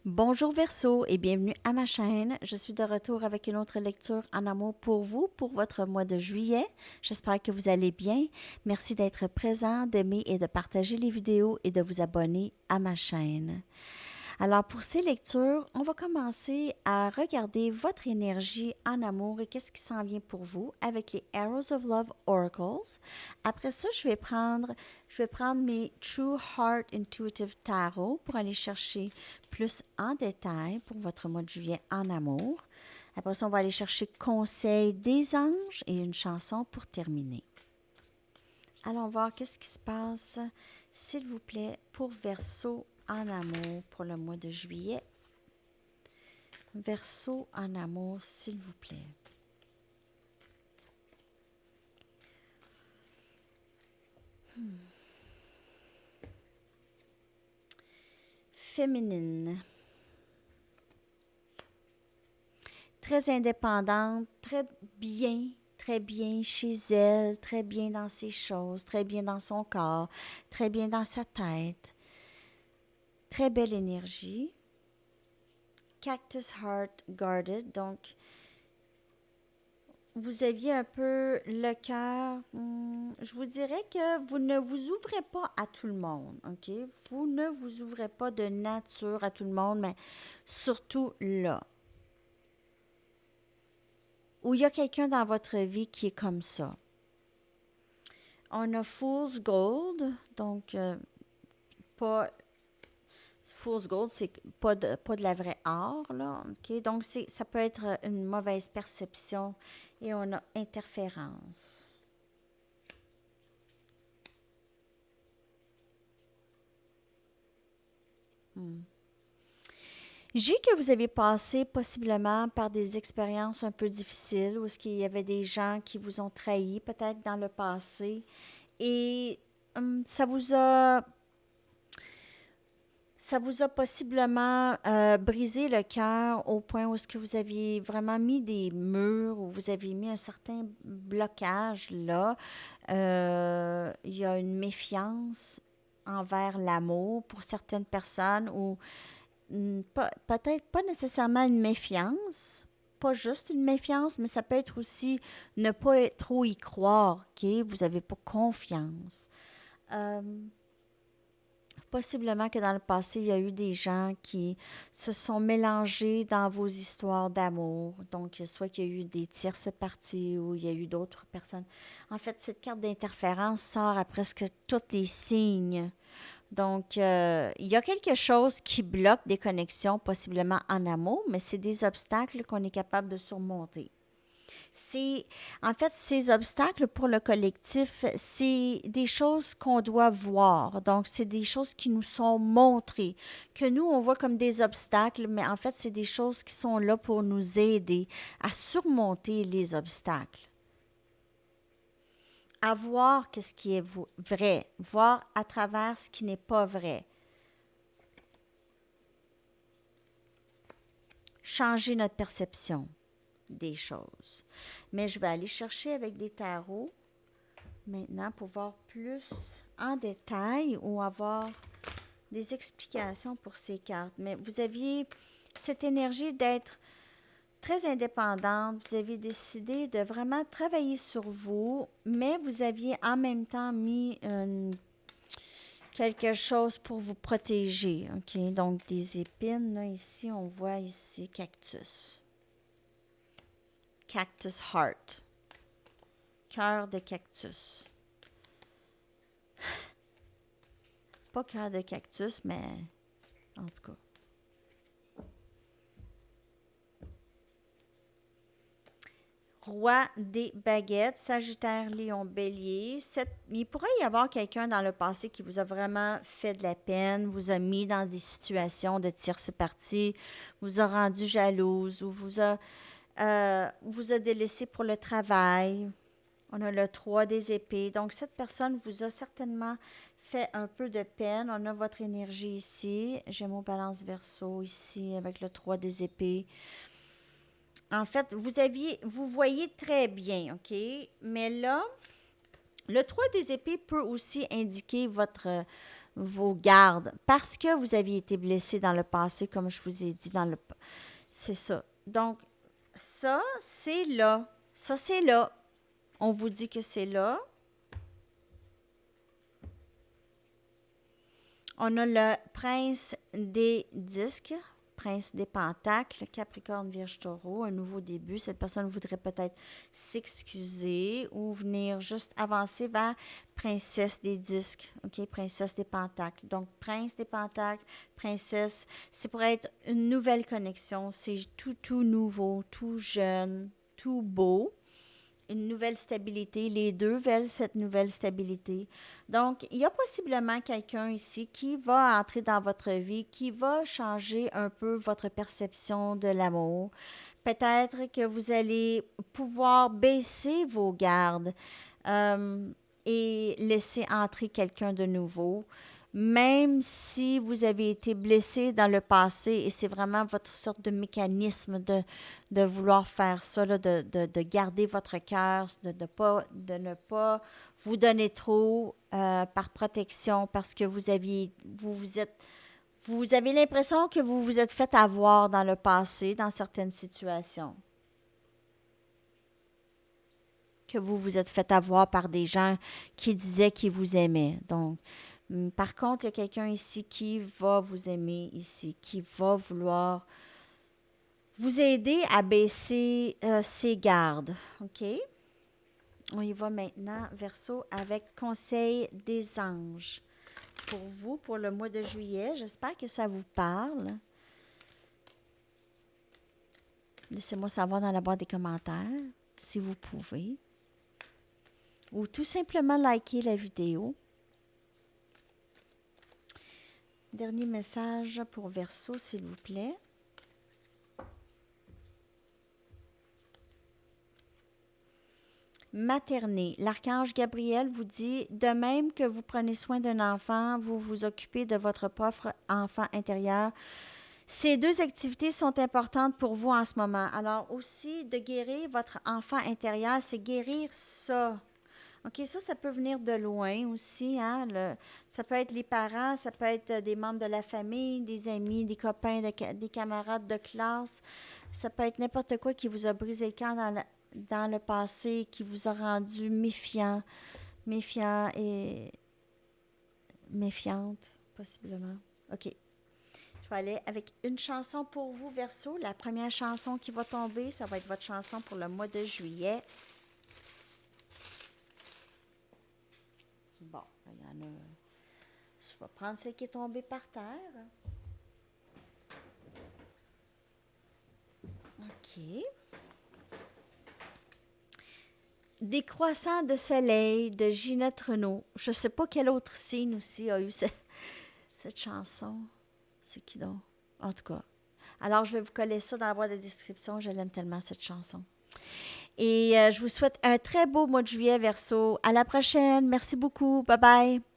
Bonjour Verseau et bienvenue à ma chaîne. Je suis de retour avec une autre lecture en amour pour vous pour votre mois de juillet. J'espère que vous allez bien. Merci d'être présent, d'aimer et de partager les vidéos et de vous abonner à ma chaîne. Alors pour ces lectures, on va commencer à regarder votre énergie en amour et qu'est-ce qui s'en vient pour vous avec les Arrows of Love Oracles. Après ça, je vais prendre mes True Heart Intuitive Tarot pour aller chercher plus en détail pour votre mois de juillet en amour. Après ça, on va aller chercher conseil des anges et une chanson pour terminer. Allons voir qu'est-ce qui se passe, s'il vous plaît, pour Verseau en amour pour le mois de juillet. Verseau en amour, s'il vous plaît. Féminine. Très indépendante, très bien chez elle, très bien dans ses choses, très bien dans son corps, très bien dans sa tête. Très belle énergie. Cactus Heart Guarded, donc vous aviez un peu le cœur. Je vous dirais que vous ne vous ouvrez pas à tout le monde, OK? Vous ne vous ouvrez pas de nature à tout le monde, mais surtout là, où il y a quelqu'un dans votre vie qui est comme ça. On a Fool's Gold, donc pas Fool's Gold, c'est pas de la vraie or, là, OK? Donc, ça peut être une mauvaise perception et on a interférence. J'ai que vous avez passé possiblement par des expériences un peu difficiles où il y avait des gens qui vous ont trahi peut-être dans le passé et ça vous a possiblement brisé le cœur au point où est-ce que vous aviez vraiment mis des murs, où vous aviez mis un certain blocage là. Il y a une méfiance envers l'amour pour certaines personnes ou peut-être pas nécessairement une méfiance, pas juste une méfiance, mais ça peut être aussi ne pas trop y croire, OK? Vous n'avez pas confiance. Euh, Possiblement que dans le passé, il y a eu des gens qui se sont mélangés dans vos histoires d'amour. Donc, soit qu'il y a eu des tierces parties ou il y a eu d'autres personnes. En fait, cette carte d'interférence sort à presque tous les signes. Donc, il y a quelque chose qui bloque des connexions, possiblement en amour, mais c'est des obstacles qu'on est capable de surmonter. C'est, en fait, ces obstacles pour le collectif, c'est des choses qu'on doit voir. Donc, c'est des choses qui nous sont montrées, que nous, on voit comme des obstacles, mais en fait, c'est des choses qui sont là pour nous aider à surmonter les obstacles, à voir qu'est-ce qui est vrai, voir à travers ce qui n'est pas vrai, changer notre perception des choses. Mais je vais aller chercher avec des tarots maintenant pour voir plus en détail ou avoir des explications pour ces cartes. Mais vous aviez cette énergie d'être très indépendante, vous aviez décidé de vraiment travailler sur vous, mais vous aviez en même temps mis quelque chose pour vous protéger. OK? Donc, des épines, là, ici, on voit ici cactus. Cactus Heart. Cœur de cactus. Pas cœur de cactus, mais en tout cas. Roi des baguettes, Sagittaire, Lion, Bélier. Il pourrait y avoir quelqu'un dans le passé qui vous a vraiment fait de la peine, vous a mis dans des situations de tierce partie, vous a rendu jalouse ou vous a délaissé pour le travail. On a le 3 des épées. Donc, cette personne vous a certainement fait un peu de peine. On a votre énergie ici. Gémeaux, Balance, Verseau ici avec le 3 des épées. En fait, vous voyez très bien, OK? Mais là, le 3 des épées peut aussi indiquer vos gardes parce que vous aviez été blessé dans le passé, comme je vous ai dit dans le... C'est ça. Donc, ça, c'est là. Ça, c'est là. On vous dit que c'est là. On a le prince des disques, prince des pentacles, Capricorne, Vierge, Taureau, un nouveau début. Cette personne voudrait peut-être s'excuser ou venir juste avancer vers princesse des disques, ok, princesse des pentacles. Donc, prince des pentacles, princesse, c'est pour être une nouvelle connexion. C'est tout nouveau, tout jeune, tout beau. Une nouvelle stabilité. Les deux veulent cette nouvelle stabilité. Donc, il y a possiblement quelqu'un ici qui va entrer dans votre vie, qui va changer un peu votre perception de l'amour. Peut-être que vous allez pouvoir baisser vos gardes euh, et laisser entrer quelqu'un de nouveau. Même si vous avez été blessé dans le passé et c'est vraiment votre sorte de mécanisme de vouloir faire ça, là, de garder votre cœur, de ne pas vous donner trop par protection parce que vous avez l'impression que vous vous êtes fait avoir dans le passé, dans certaines situations. Que vous vous êtes fait avoir par des gens qui disaient qu'ils vous aimaient. Donc, par contre, il y a quelqu'un ici qui va vous aimer ici, qui va vouloir vous aider à baisser ses gardes. OK? On y va maintenant, Verseau, avec Conseil des anges. Pour vous, pour le mois de juillet, j'espère que ça vous parle. Laissez-moi savoir dans la boîte des commentaires, si vous pouvez. Ou tout simplement liker la vidéo. Dernier message pour Verseau, s'il vous plaît. Materner. L'archange Gabriel vous dit, de même que vous prenez soin d'un enfant, vous vous occupez de votre propre enfant intérieur. Ces deux activités sont importantes pour vous en ce moment. Alors aussi, de guérir votre enfant intérieur, c'est guérir ça. OK, ça peut venir de loin aussi, hein? Ça peut être les parents, ça peut être des membres de la famille, des amis, des copains, des camarades de classe. Ça peut être n'importe quoi qui vous a brisé le cœur dans le passé, qui vous a rendu méfiant et méfiante, possiblement. OK. Je vais aller avec une chanson pour vous, Verseau. La première chanson qui va tomber, ça va être votre chanson pour le mois de juillet. Bon, il y en a. Je vais prendre celle qui est tombée par terre. OK. Des croissants de soleil de Ginette Renault. Je ne sais pas quel autre signe aussi a eu cette chanson. C'est qui donc? En tout cas. Alors, je vais vous coller ça dans la boîte de description. Je l'aime tellement, cette chanson. Et je vous souhaite un très beau mois de juillet, Verseau. À la prochaine. Merci beaucoup. Bye bye.